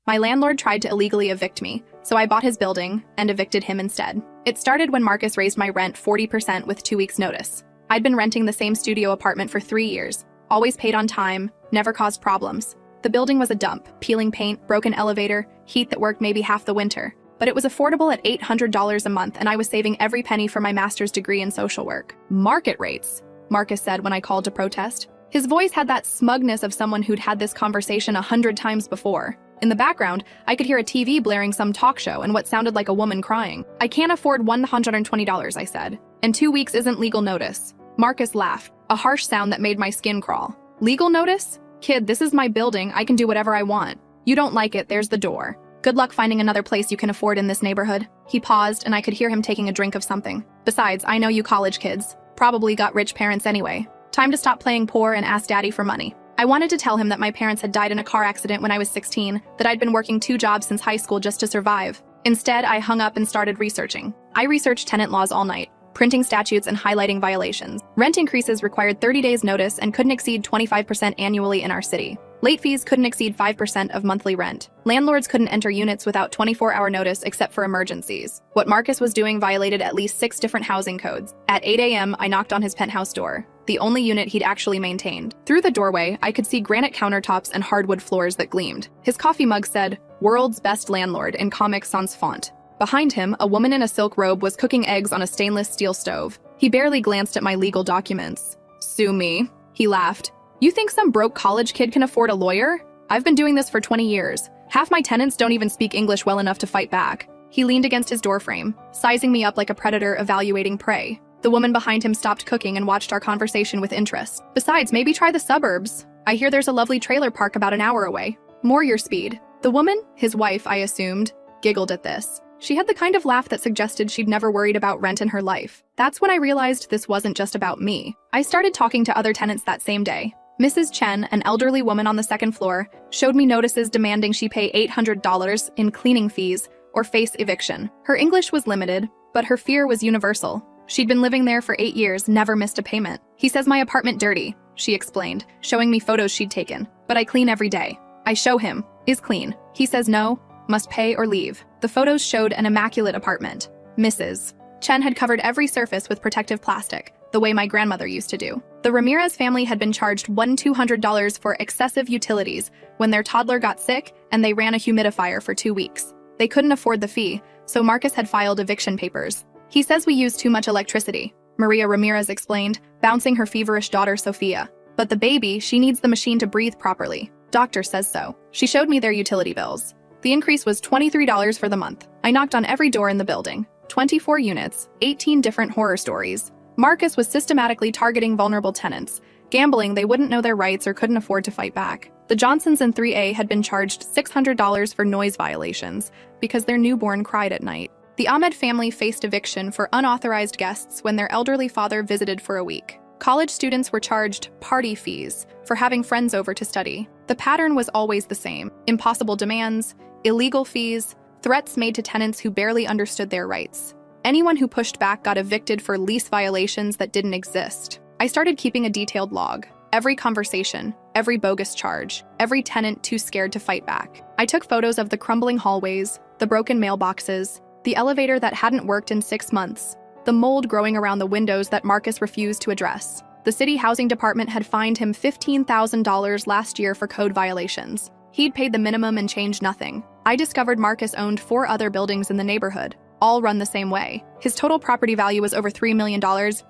My landlord tried to illegally evict me, so I bought his building and evicted him instead. It started when Marcus raised my rent 40% with 2 weeks' notice. I'd been renting the same studio apartment for 3 years, always paid on time, never caused problems. The building was a dump, peeling paint, broken elevator, heat that worked maybe half the winter. But it was affordable at $800 a month, and I was saving every penny for my master's degree in social work. Market rates, Marcus said when I called to protest. His voice had that smugness of someone who'd had this conversation 100 times before. In the background, I could hear a TV blaring some talk show and what sounded like a woman crying. I can't afford $120, I said. And 2 weeks isn't legal notice. Marcus laughed, a harsh sound that made my skin crawl. Legal notice? Kid, this is my building. I can do whatever I want. You don't like it, there's the door. Good luck finding another place you can afford in this neighborhood. He paused, and I could hear him taking a drink of something. Besides, I know you college kids. Probably got rich parents anyway. Time to stop playing poor and ask daddy for money. I wanted to tell him that my parents had died in a car accident when I was 16, that I'd been working 2 jobs since high school just to survive. Instead, I hung up and started researching. I researched tenant laws all night, printing statutes and highlighting violations. Rent increases required 30 days notice and couldn't exceed 25% annually in our city. Late fees couldn't exceed 5% of monthly rent. Landlords couldn't enter units without 24-hour notice except for emergencies. What Marcus was doing violated at least 6 different housing codes. At 8 a.m., I knocked on his penthouse door, the only unit he'd actually maintained. Through the doorway, I could see granite countertops and hardwood floors that gleamed. His coffee mug said, "World's Best Landlord" in Comic Sans font. Behind him, a woman in a silk robe was cooking eggs on a stainless steel stove. He barely glanced at my legal documents. "Sue me," he laughed. "You think some broke college kid can afford a lawyer? I've been doing this for 20 years. Half my tenants don't even speak English well enough to fight back." He leaned against his doorframe, sizing me up like a predator evaluating prey. The woman behind him stopped cooking and watched our conversation with interest. "Besides, maybe try the suburbs. I hear there's a lovely trailer park about an hour away. More your speed." The woman, his wife, I assumed, giggled at this. She had the kind of laugh that suggested she'd never worried about rent in her life. That's when I realized this wasn't just about me. I started talking to other tenants that same day. Mrs. Chen, an elderly woman on the second floor, showed me notices demanding she pay $800 in cleaning fees or face eviction. Her English was limited, but her fear was universal. She'd been living there for 8 years, never missed a payment. "He says my apartment dirty," she explained, showing me photos she'd taken. "But I clean every day." I show him. "Is clean." He says no, must pay or leave. The photos showed an immaculate apartment. Mrs. Chen had covered every surface with protective plastic, the way my grandmother used to do. The Ramirez family had been charged $1,200 for excessive utilities when their toddler got sick and they ran a humidifier for 2 weeks. They couldn't afford the fee, so Marcus had filed eviction papers. "He says we use too much electricity," Maria Ramirez explained, bouncing her feverish daughter Sophia. "But the baby, she needs the machine to breathe properly. Doctor says so." She showed me their utility bills. The increase was $23 for the month. I knocked on every door in the building. 24 units, 18 different horror stories. Marcus was systematically targeting vulnerable tenants, gambling they wouldn't know their rights or couldn't afford to fight back. The Johnsons in 3A had been charged $600 for noise violations because their newborn cried at night. The Ahmed family faced eviction for unauthorized guests when their elderly father visited for a week. College students were charged party fees for having friends over to study. The pattern was always the same: impossible demands, illegal fees, threats made to tenants who barely understood their rights. Anyone who pushed back got evicted for lease violations that didn't exist. I started keeping a detailed log. Every conversation, every bogus charge, every tenant too scared to fight back. I took photos of the crumbling hallways, the broken mailboxes, the elevator that hadn't worked in 6 months, the mold growing around the windows that Marcus refused to address. The city housing department had fined him $15,000 last year for code violations. He'd paid the minimum and changed nothing. I discovered Marcus owned 4 other buildings in the neighborhood, all run the same way. His total property value was over $3 million,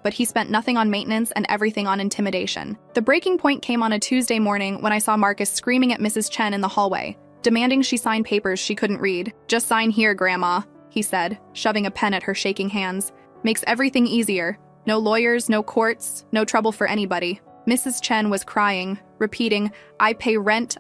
but he spent nothing on maintenance and everything on intimidation. The breaking point came on a Tuesday morning when I saw Marcus screaming at Mrs. Chen in the hallway, demanding she sign papers she couldn't read. "Just sign here, Grandma," he said, shoving a pen at her shaking hands. "Makes everything easier. No lawyers, no courts, no trouble for anybody." Mrs. Chen was crying, repeating, I pay rent,"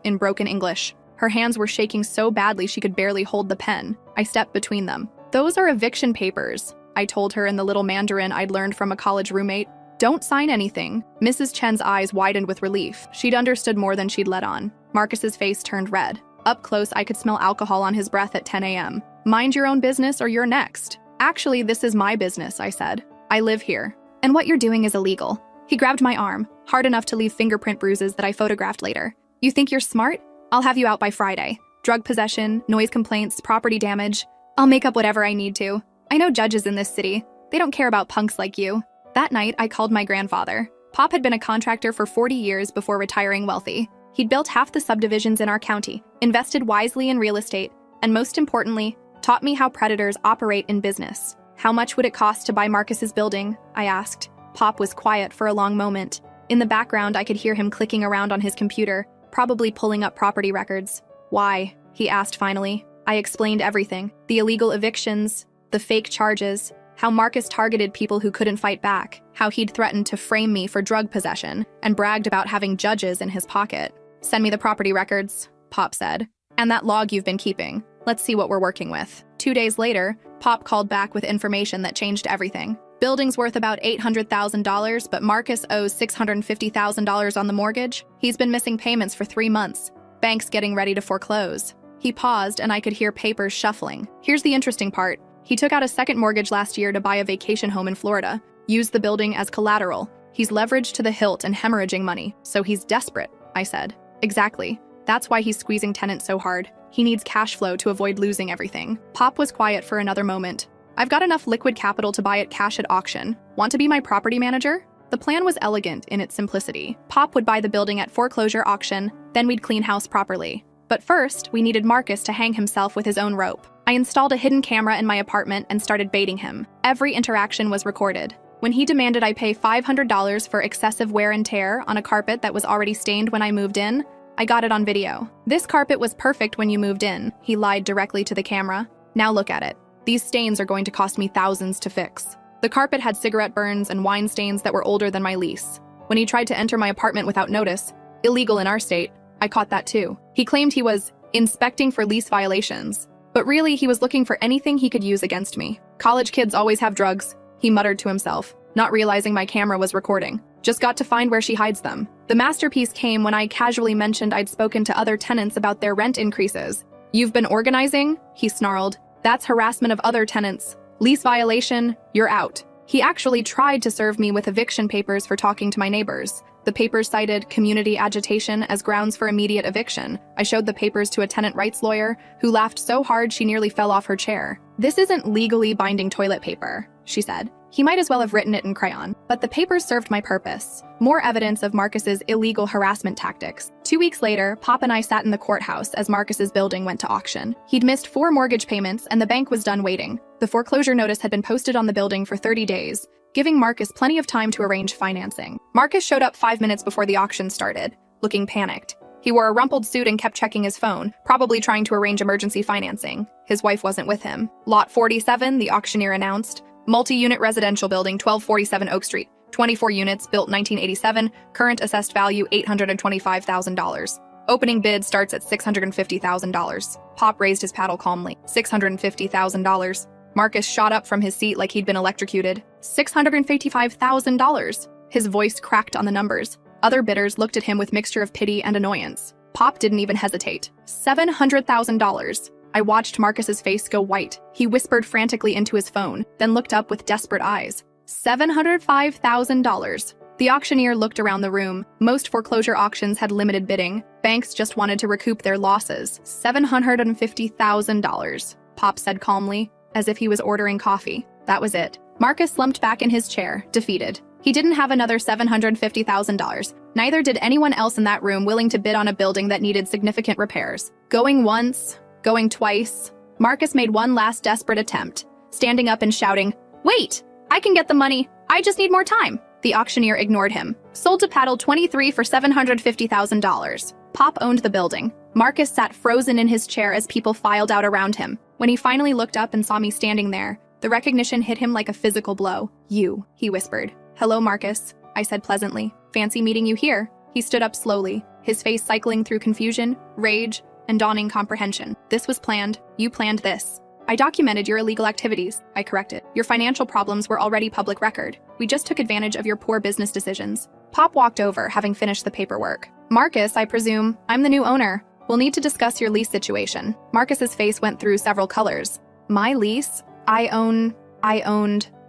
in broken English. Her hands were shaking so badly she could barely hold the pen. I stepped between them. "Those are eviction papers," I told her in the little Mandarin I'd learned from a college roommate. "Don't sign anything." Mrs. Chen's eyes widened with relief. She'd understood more than she'd let on. Marcus's face turned red. Up close, I could smell alcohol on his breath at 10 a.m. "Mind your own business or you're next." "Actually, this is my business," I said. "I live here. And what you're doing is illegal." He grabbed my arm, hard enough to leave fingerprint bruises that I photographed later. "You think you're smart? I'll have you out by Friday. Drug possession, noise complaints, property damage. I'll make up whatever I need to. I know judges in this city. They don't care about punks like you. That night, I called my grandfather. Pop had been a contractor for 40 years before retiring wealthy. He'd built half the subdivisions in our county, invested wisely in real estate, and most importantly, taught me how predators operate in business. How much would it cost to buy Marcus's building? I asked. Pop was quiet for a long moment. In the background, I could hear him clicking around on his computer, probably pulling up property records. Why? He asked finally. I explained everything. The illegal evictions, the fake charges, how Marcus targeted people who couldn't fight back, how he'd threatened to frame me for drug possession, and bragged about having judges in his pocket. Send me the property records, Pop said. And that log you've been keeping. Let's see what we're working with. 2 days later, Pop called back with information that changed everything. Building's worth about $800,000, but Marcus owes $650,000 on the mortgage. He's been missing payments for 3 months. Bank's getting ready to foreclose. He paused, and I could hear papers shuffling. Here's the interesting part. He took out a second mortgage last year to buy a vacation home in Florida, used the building as collateral. He's leveraged to the hilt and hemorrhaging money, so he's desperate, I said. Exactly. That's why he's squeezing tenants so hard. He needs cash flow to avoid losing everything. Pop was quiet for another moment. I've got enough liquid capital to buy it cash at auction. Want to be my property manager? The plan was elegant in its simplicity. Pop would buy the building at foreclosure auction, then we'd clean house properly. But first, we needed Marcus to hang himself with his own rope. I installed a hidden camera in my apartment and started baiting him. Every interaction was recorded. When he demanded I pay $500 for excessive wear and tear on a carpet that was already stained when I moved in, I got it on video. This carpet was perfect when you moved in, he lied directly to the camera. Now look at it. These stains are going to cost me thousands to fix. The carpet had cigarette burns and wine stains that were older than my lease. When he tried to enter my apartment without notice, illegal in our state, I caught that too. He claimed he was inspecting for lease violations, but really he was looking for anything he could use against me. College kids always have drugs, he muttered to himself, not realizing my camera was recording. Just got to find where she hides them. The masterpiece came when I casually mentioned I'd spoken to other tenants about their rent increases. You've been organizing? He snarled. That's harassment of other tenants. Lease violation, you're out. He actually tried to serve me with eviction papers for talking to my neighbors. The papers cited community agitation as grounds for immediate eviction. I showed the papers to a tenant rights lawyer, who laughed so hard she nearly fell off her chair. This isn't legally binding toilet paper, she said. He might as well have written it in crayon. But the papers served my purpose. More evidence of Marcus's illegal harassment tactics. 2 weeks later, Pop and I sat in the courthouse as Marcus's building went to auction. He'd missed 4 mortgage payments and the bank was done waiting. The foreclosure notice had been posted on the building for 30 days, giving Marcus plenty of time to arrange financing. Marcus showed up 5 minutes before the auction started, looking panicked. He wore a rumpled suit and kept checking his phone, probably trying to arrange emergency financing. His wife wasn't with him. Lot 47, the auctioneer announced. Multi-unit residential building, 1247 Oak Street. 24 units, built 1987, current assessed value $825,000. Opening bid starts at $650,000. Pop raised his paddle calmly. $650,000. Marcus shot up from his seat like he'd been electrocuted. $655,000. His voice cracked on the numbers. Other bidders looked at him with mixture of pity and annoyance. Pop didn't even hesitate. $700,000. I watched Marcus's face go white. He whispered frantically into his phone, then looked up with desperate eyes. $705,000. The auctioneer looked around the room. Most foreclosure auctions had limited bidding. Banks just wanted to recoup their losses. $750,000, Pop said calmly, as if he was ordering coffee. That was it. Marcus slumped back in his chair, defeated. He didn't have another $750,000. Neither did anyone else in that room willing to bid on a building that needed significant repairs. Going once, going twice, Marcus made one last desperate attempt, standing up and shouting, "Wait! I can get the money! I just need more time!" The auctioneer ignored him. Sold to Paddle 23 for $750,000. Pop owned the building. Marcus sat frozen in his chair as people filed out around him. When he finally looked up and saw me standing there, the recognition hit him like a physical blow. "You," he whispered. "Hello, Marcus," I said pleasantly. "Fancy meeting you here." He stood up slowly, his face cycling through confusion, rage, and dawning comprehension. "This was planned. You planned this." "I documented your illegal activities," I corrected. "Your financial problems were already public record. We just took advantage of your poor business decisions." Pop walked over, having finished the paperwork. "Marcus, I presume. I'm the new owner. We'll need to discuss your lease situation." Marcus's face went through several colors. "My lease? I owned.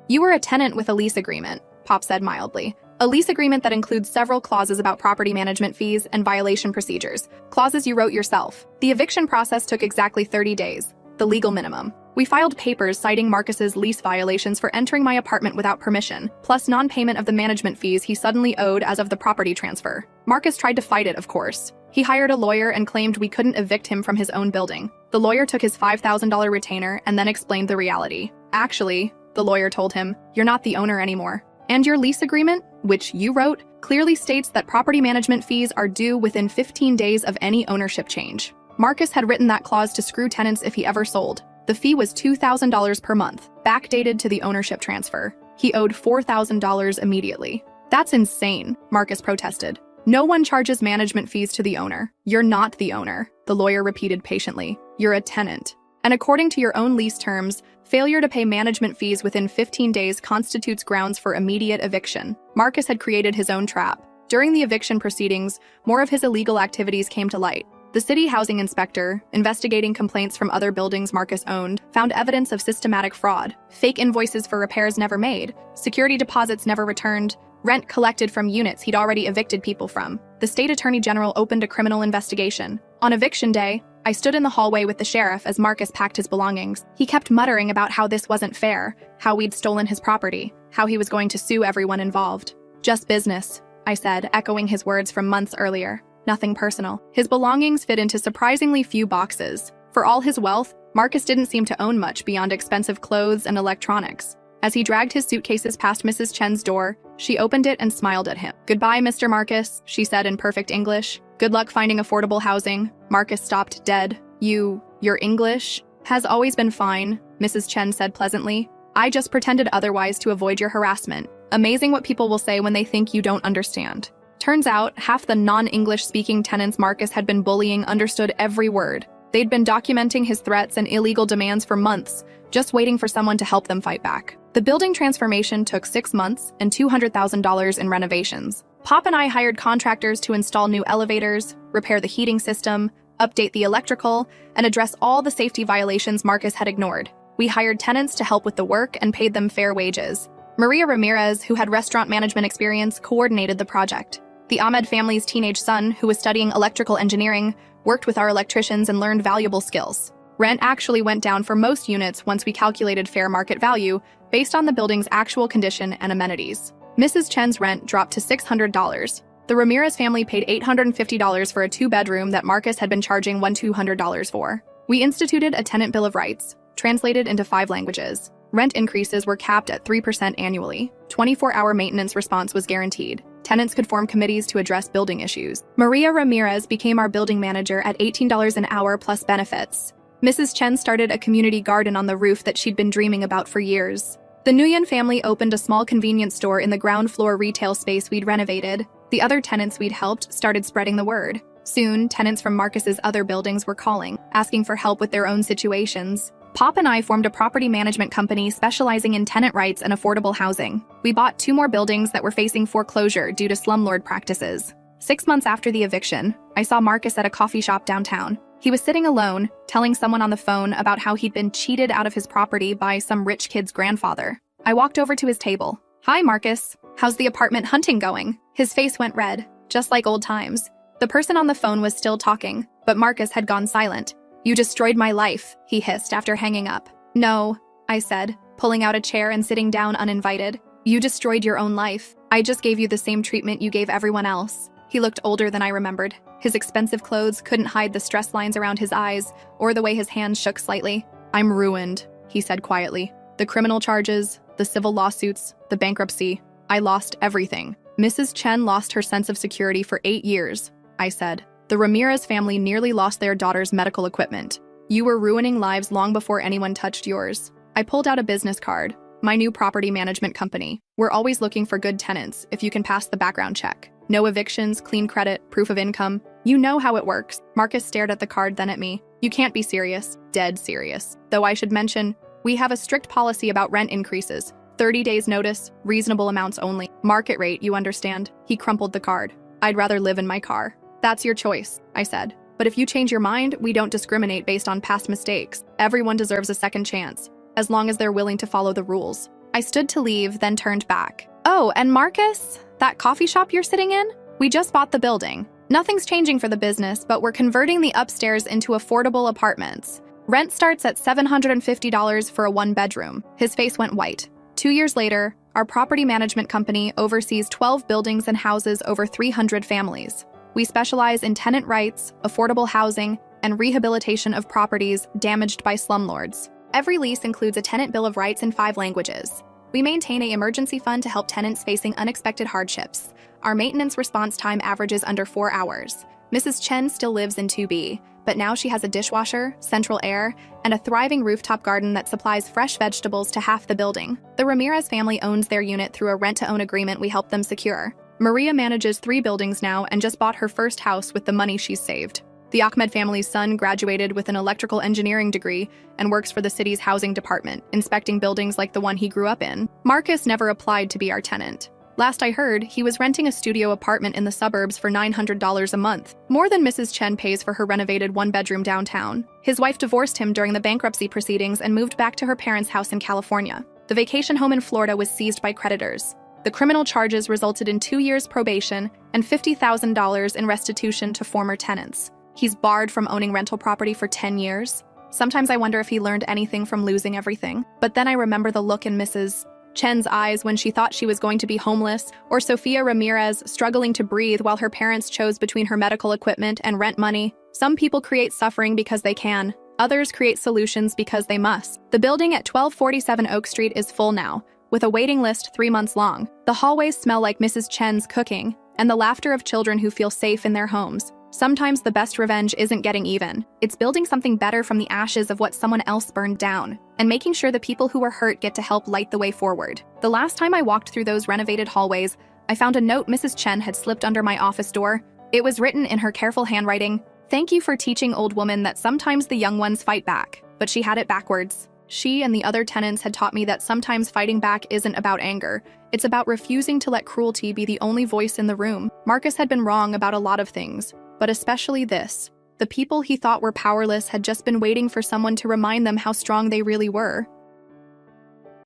You were a tenant with a lease agreement," Pop said mildly. A lease agreement that includes several clauses about property management fees and violation procedures, clauses you wrote yourself. The eviction process took exactly 30 days, the legal minimum. We filed papers citing Marcus's lease violations for entering my apartment without permission, plus non-payment of the management fees he suddenly owed as of the property transfer. Marcus tried to fight it, of course. He hired a lawyer and claimed we couldn't evict him from his own building. The lawyer took his $5,000 retainer and then explained the reality. Actually, the lawyer told him, "You're not the owner anymore. And your lease agreement, which you wrote, clearly states that property management fees are due within 15 days of any ownership change." Marcus had written that clause to screw tenants if he ever sold. The fee was $2,000 per month, backdated to the ownership transfer. He owed $4,000 immediately. "That's insane," Marcus protested. "No one charges management fees to the owner. You're not the owner," the lawyer repeated patiently. "You're a tenant. And according to your own lease terms, failure to pay management fees within 15 days constitutes grounds for immediate eviction." Marcus had created his own trap. During the eviction proceedings, more of his illegal activities came to light. The city housing inspector, investigating complaints from other buildings Marcus owned, found evidence of systematic fraud: fake invoices for repairs never made, security deposits never returned, rent collected from units he'd already evicted people from. The state attorney general opened a criminal investigation. On eviction day, I stood in the hallway with the sheriff as Marcus packed his belongings. He kept muttering about how this wasn't fair, how we'd stolen his property, how he was going to sue everyone involved. "Just business," I said, echoing his words from months earlier. Nothing personal. His belongings fit into surprisingly few boxes. For all his wealth, Marcus didn't seem to own much beyond expensive clothes and electronics. As he dragged his suitcases past Mrs. Chen's door, she opened it and smiled at him. "Goodbye, Mr. Marcus," she said in perfect English. "Good luck finding affordable housing." Marcus stopped dead. Your English has always been fine," Mrs. Chen said pleasantly. "I just pretended otherwise to avoid your harassment. Amazing what people will say when they think you don't understand." Turns out, half the non-English-speaking tenants Marcus had been bullying understood every word. They'd been documenting his threats and illegal demands for months, just waiting for someone to help them fight back. The building transformation took 6 months and $200,000 in renovations. Pop and I hired contractors to install new elevators, repair the heating system, update the electrical, and address all the safety violations Marcus had ignored. We hired tenants to help with the work and paid them fair wages. Maria Ramirez, who had restaurant management experience, coordinated the project. The Ahmed family's teenage son, who was studying electrical engineering, worked with our electricians and learned valuable skills. Rent actually went down for most units once we calculated fair market value based on the building's actual condition and amenities. Mrs. Chen's rent dropped to $600. The Ramirez family paid $850 for a 2-bedroom that Marcus had been charging $1,200 for. We instituted a tenant bill of rights, translated into 5 languages. Rent increases were capped at 3% annually. 24-hour maintenance response was guaranteed. Tenants could form committees to address building issues. Maria Ramirez became our building manager at $18 an hour plus benefits. Mrs. Chen started a community garden on the roof that she'd been dreaming about for years. The Nguyen family opened a small convenience store in the ground floor retail space we'd renovated. The other tenants we'd helped started spreading the word. Soon, tenants from Marcus's other buildings were calling, asking for help with their own situations. Pop and I formed a property management company specializing in tenant rights and affordable housing. We bought 2 more buildings that were facing foreclosure due to slumlord practices. 6 months after the eviction, I saw Marcus at a coffee shop downtown. He was sitting alone, telling someone on the phone about how he'd been cheated out of his property by some rich kid's grandfather. I walked over to his table. "Hi, Marcus. How's the apartment hunting going?" His face went red, just like old times. The person on the phone was still talking, but Marcus had gone silent. "You destroyed my life," he hissed after hanging up. "No," I said, pulling out a chair and sitting down uninvited. "You destroyed your own life. I just gave you the same treatment you gave everyone else." He looked older than I remembered. His expensive clothes couldn't hide the stress lines around his eyes or the way his hands shook slightly. "I'm ruined," he said quietly. "The criminal charges, the civil lawsuits, the bankruptcy. I lost everything." "Mrs. Chen lost her sense of security for 8 years," I said. "The Ramirez family nearly lost their daughter's medical equipment. You were ruining lives long before anyone touched yours." I pulled out a business card. "My new property management company. We're always looking for good tenants if you can pass the background check. No evictions, clean credit, proof of income. You know how it works." Marcus stared at the card, then at me. "You can't be serious." "Dead serious. Though I should mention, we have a strict policy about rent increases. 30 days notice, reasonable amounts only. Market rate, you understand." He crumpled the card. "I'd rather live in my car." "That's your choice," I said. "But if you change your mind, we don't discriminate based on past mistakes. Everyone deserves a second chance, as long as they're willing to follow the rules." I stood to leave, then turned back. "Oh, and Marcus?" That coffee shop you're sitting in? We just bought the building. Nothing's changing for the business, but we're converting the upstairs into affordable apartments. Rent starts at $750 for a one-bedroom. His face went white. 2 years later, our property management company oversees 12 buildings and houses over 300 families. We specialize in tenant rights, affordable housing, and rehabilitation of properties damaged by slumlords. Every lease includes a tenant bill of rights in 5 languages. We maintain an emergency fund to help tenants facing unexpected hardships. Our maintenance response time averages under 4 hours. Mrs. Chen still lives in 2B, but now she has a dishwasher, central air, and a thriving rooftop garden that supplies fresh vegetables to half the building. The Ramirez family owns their unit through a rent-to-own agreement we helped them secure. Maria manages 3 buildings now and just bought her first house with the money she's saved. The Ahmed family's son graduated with an electrical engineering degree and works for the city's housing department, inspecting buildings like the one he grew up in. Marcus never applied to be our tenant. Last I heard, he was renting a studio apartment in the suburbs for $900 a month, more than Mrs. Chen pays for her renovated one-bedroom downtown. His wife divorced him during the bankruptcy proceedings and moved back to her parents' house in California. The vacation home in Florida was seized by creditors. The criminal charges resulted in 2 years probation and $50,000 in restitution to former tenants. He's barred from owning rental property for 10 years. Sometimes I wonder if he learned anything from losing everything. But then I remember the look in Mrs. Chen's eyes when she thought she was going to be homeless, or Sofia Ramirez struggling to breathe while her parents chose between her medical equipment and rent money. Some people create suffering because they can. Others create solutions because they must. The building at 1247 Oak Street is full now, with a waiting list 3 months long. The hallways smell like Mrs. Chen's cooking, and the laughter of children who feel safe in their homes. Sometimes the best revenge isn't getting even. It's building something better from the ashes of what someone else burned down, and making sure the people who were hurt get to help light the way forward. The last time I walked through those renovated hallways, I found a note Mrs. Chen had slipped under my office door. It was written in her careful handwriting, "Thank you for teaching old woman that sometimes the young ones fight back." But she had it backwards. She and the other tenants had taught me that sometimes fighting back isn't about anger. It's about refusing to let cruelty be the only voice in the room. Marcus had been wrong about a lot of things, but especially this. The people he thought were powerless had just been waiting for someone to remind them how strong they really were.